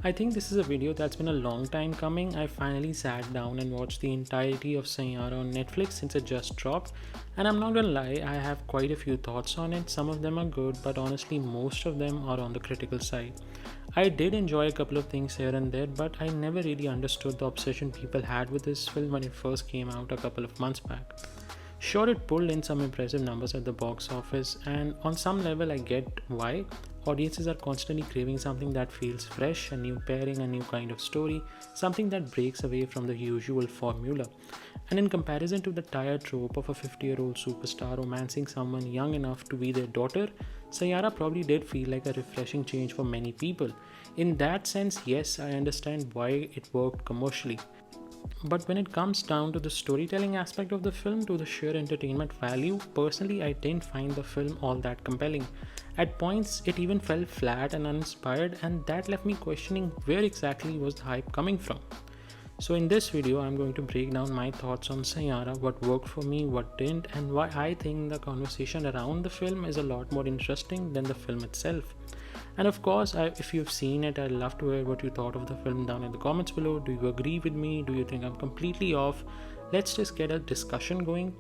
I think this is a video that's been a long time coming. I finally sat down and watched the entirety of Saiyaara on Netflix since it just dropped. And I'm not gonna lie, I have quite a few thoughts on it. Some of them are good, but honestly, most of them are on the critical side. I did enjoy a couple of things here and there, but I never really understood the obsession people had with this film when it first came out a couple of months back. Sure, it pulled in some impressive numbers at the box office, and on some level, I get why. Audiences are constantly craving something that feels fresh, a new pairing, a new kind of story, something that breaks away from the usual formula. And in comparison to the tired trope of a 50-year-old superstar romancing someone young enough to be their daughter, Sayara probably did feel like a refreshing change for many people. In that sense, yes, I understand why it worked commercially. But when it comes down to the storytelling aspect of the film, to the sheer entertainment value, personally I didn't find the film all that compelling. At points, it even felt flat and uninspired, and that left me questioning where exactly was the hype coming from. So in this video, I'm going to break down my thoughts on Saiyaara, what worked for me, what didn't, and why I think the conversation around the film is a lot more interesting than the film itself. And of course, if you've seen it, I'd love to hear what you thought of the film down in the comments below. Do you agree with me? Do you think I'm completely off? Let's just get a discussion going.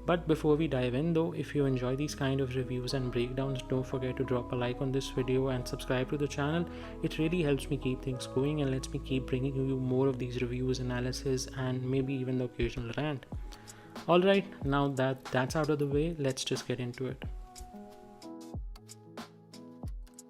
But before we dive in though, if you enjoy these kind of reviews and breakdowns, don't forget to drop a like on this video and subscribe to the channel. It really helps me keep things going and lets me keep bringing you more of these reviews, analysis, and maybe even the occasional rant. Alright, now that that's out of the way, let's just get into it.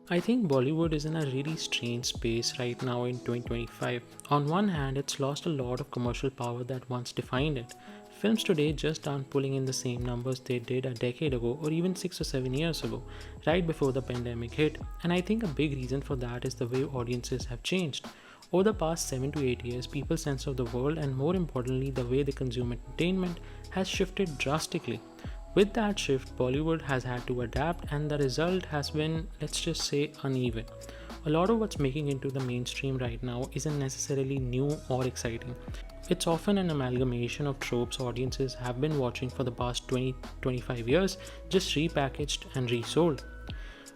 I think Bollywood is in a really strange space right now in 2025. On one hand, it's lost a lot of commercial power that once defined it. Films today just aren't pulling in the same numbers they did a decade ago or even 6 or 7 years ago, right before the pandemic hit. And I think a big reason for that is the way audiences have changed. Over the past 7 to 8 years, people's sense of the world and more importantly, the way they consume entertainment has shifted drastically. With that shift, Bollywood has had to adapt, and the result has been, let's just say, uneven. A lot of what's making into the mainstream right now isn't necessarily new or exciting. It's often an amalgamation of tropes audiences have been watching for the past 20-25 years, just repackaged and resold.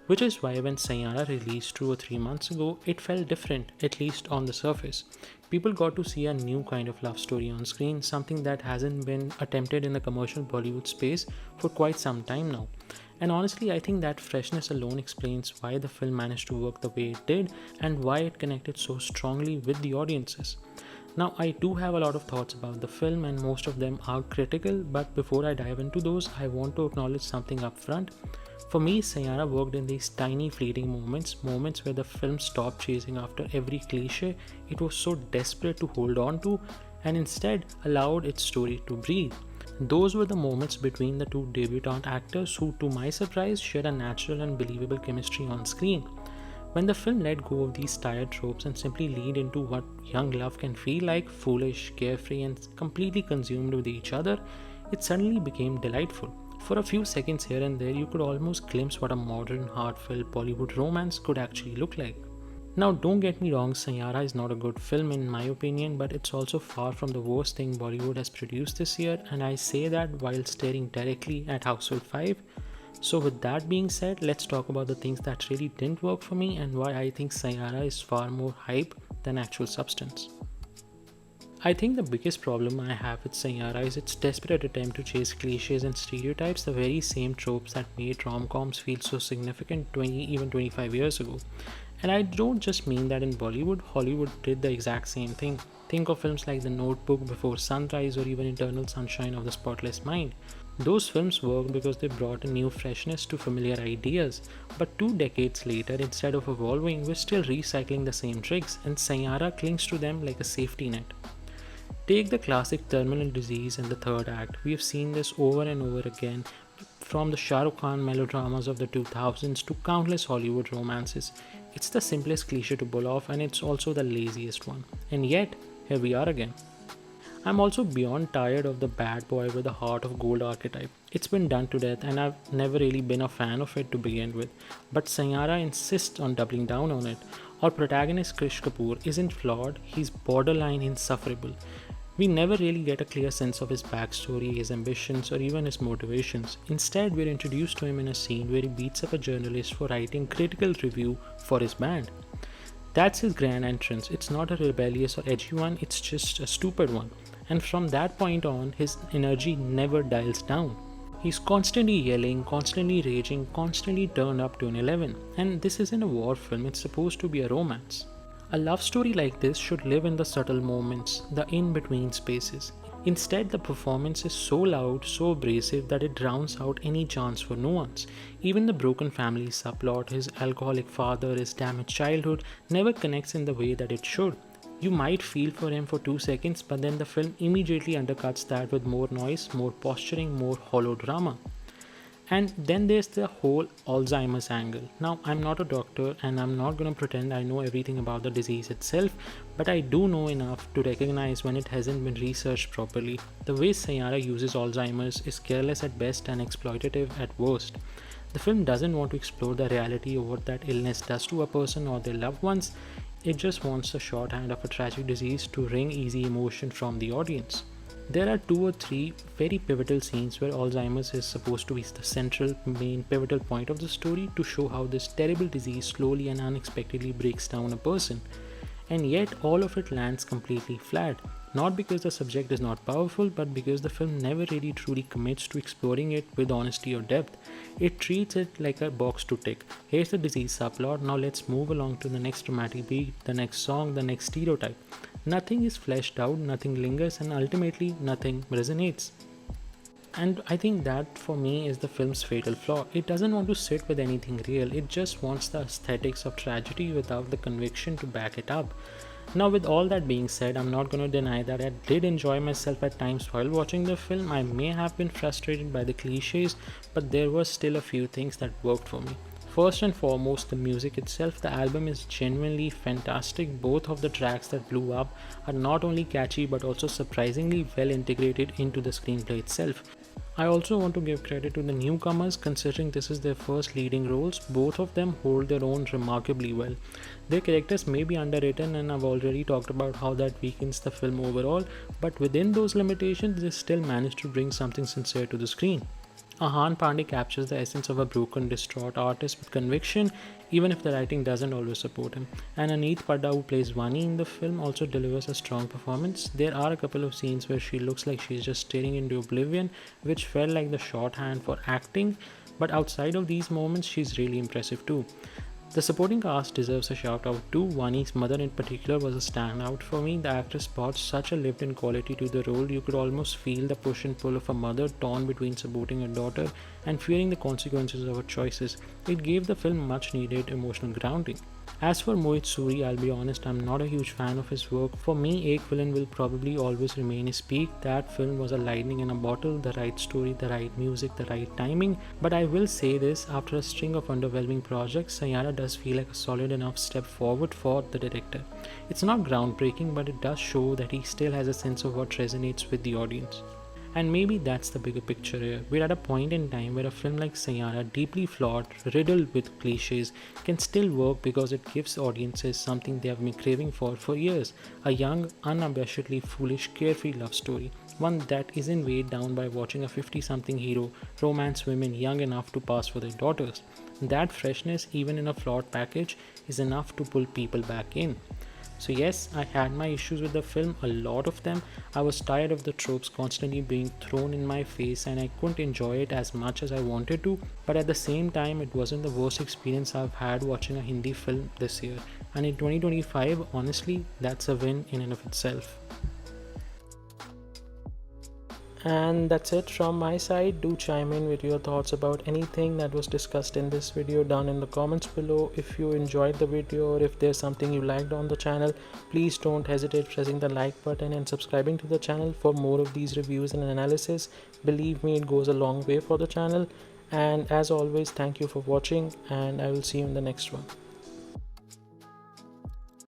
Which is why when Saiyaara released 2 or 3 months ago, it felt different, at least on the surface. People got to see a new kind of love story on screen, something that hasn't been attempted in the commercial Bollywood space for quite some time now. And honestly, I think that freshness alone explains why the film managed to work the way it did and why it connected so strongly with the audiences. Now, I do have a lot of thoughts about the film and most of them are critical, but before I dive into those, I want to acknowledge something up front. For me, Saiyaara worked in these tiny fleeting moments where the film stopped chasing after every cliche it was so desperate to hold on to and instead allowed its story to breathe. Those were the moments between the two debutante actors who, to my surprise, shared a natural and believable chemistry on screen. When the film let go of these tired tropes and simply leaned into what young love can feel like, foolish, carefree, and completely consumed with each other, it suddenly became delightful. For a few seconds here and there, you could almost glimpse what a modern, heartfelt Bollywood romance could actually look like. Now, don't get me wrong, Saiyaara is not a good film in my opinion, but it's also far from the worst thing Bollywood has produced this year, and I say that while staring directly at Household 5. So with that being said, let's talk about the things that really didn't work for me and why I think Saiyaara is far more hype than actual substance. I think the biggest problem I have with Saiyaara is its desperate attempt to chase cliches and stereotypes, the very same tropes that made rom-coms feel so significant 20, even 25 years ago. And I don't just mean that in Bollywood, Hollywood did the exact same thing. Think of films like The Notebook, Before Sunrise, or even Eternal Sunshine of the Spotless Mind. Those films worked because they brought a new freshness to familiar ideas, but 2 decades later, instead of evolving, we're still recycling the same tricks, and Saiyaara clings to them like a safety net. Take the classic terminal disease in the third act. We have seen this over and over again, from the Shah Rukh Khan melodramas of the 2000s to countless Hollywood romances. It's the simplest cliche to pull off, and it's also the laziest one. And yet, here we are again. I'm also beyond tired of the bad boy with a heart of gold archetype. It's been done to death and I've never really been a fan of it to begin with. But Saiyaara insists on doubling down on it. Our protagonist Krish Kapoor isn't flawed, he's borderline insufferable. We never really get a clear sense of his backstory, his ambitions, or even his motivations. Instead, we're introduced to him in a scene where he beats up a journalist for writing critical review for his band. That's his grand entrance. It's not a rebellious or edgy one, it's just a stupid one. And from that point on, his energy never dials down. He's constantly yelling, constantly raging, constantly turned up to an 11. And this isn't a war film, it's supposed to be a romance. A love story like this should live in the subtle moments, the in between spaces. Instead, the performance is so loud, so abrasive that it drowns out any chance for nuance. Even the broken family subplot, his alcoholic father, his damaged childhood, never connects in the way that it should. You might feel for him for 2 seconds, but then the film immediately undercuts that with more noise, more posturing, more hollow drama. And then there's the whole Alzheimer's angle. Now, I'm not a doctor and I'm not going to pretend I know everything about the disease itself, but I do know enough to recognize when it hasn't been researched properly. The way Saiyaara uses Alzheimer's is careless at best and exploitative at worst. The film doesn't want to explore the reality of what that illness does to a person or their loved ones. It just wants the shorthand of a tragic disease to wring easy emotion from the audience. There are 2 or 3 very pivotal scenes where Alzheimer's is supposed to be the central, main pivotal point of the story to show how this terrible disease slowly and unexpectedly breaks down a person. And yet, all of it lands completely flat. Not because the subject is not powerful, but because the film never really truly commits to exploring it with honesty or depth. It treats it like a box to tick. Here's the disease subplot, now let's move along to the next dramatic beat, the next song, the next stereotype. Nothing is fleshed out, nothing lingers, and ultimately nothing resonates. And I think that for me is the film's fatal flaw. It doesn't want to sit with anything real, it just wants the aesthetics of tragedy without the conviction to back it up. Now, with all that being said, I'm not going to deny that I did enjoy myself at times while watching the film. I may have been frustrated by the cliches, but there were still a few things that worked for me. First and foremost, the music itself. The album is genuinely fantastic. Both of the tracks that blew up are not only catchy but also surprisingly well integrated into the screenplay itself. I also want to give credit to the newcomers, considering this is their first leading roles. Both of them hold their own remarkably well. Their characters may be underwritten, and I've already talked about how that weakens the film overall, but within those limitations, they still manage to bring something sincere to the screen. Ahan Pandey captures the essence of a broken, distraught artist with conviction, even if the writing doesn't always support him. And Aneet Padda, who plays Vani in the film, also delivers a strong performance. There are a couple of scenes where she looks like she's just staring into oblivion, which felt like the shorthand for acting, but outside of these moments, she's really impressive too. The supporting cast deserves a shout out too. Vani's mother in particular was a standout for me. The actress brought such a lived-in quality to the role. You could almost feel the push and pull of a mother torn between supporting her daughter and fearing the consequences of her choices. It gave the film much needed emotional grounding. As for Mohit Suri, I'll be honest, I'm not a huge fan of his work. For me, Ek Villain will probably always remain his peak. That film was a lightning in a bottle, the right story, the right music, the right timing. But I will say this, after a string of underwhelming projects, Saiyaara does feel like a solid enough step forward for the director. It's not groundbreaking, but it does show that he still has a sense of what resonates with the audience. And maybe that's the bigger picture here. We're at a point in time where a film like Saiyaara, deeply flawed, riddled with cliches, can still work because it gives audiences something they have been craving for years. A young, unabashedly foolish, carefree love story. One that isn't weighed down by watching a 50-something hero romance women young enough to pass for their daughters. That freshness, even in a flawed package, is enough to pull people back in. So yes, I had my issues with the film, a lot of them. I was tired of the tropes constantly being thrown in my face and I couldn't enjoy it as much as I wanted to. But at the same time, it wasn't the worst experience I've had watching a Hindi film this year. And in 2025, honestly, that's a win in and of itself. And that's it from my side. Do chime in with your thoughts about anything that was discussed in this video down in the comments below. If you enjoyed the video or if there's something you liked on the channel, please don't hesitate pressing the like button and subscribing to the channel for more of these reviews and analysis. Believe me, it goes a long way for the channel. And as always, thank you for watching and I will see you in the next one.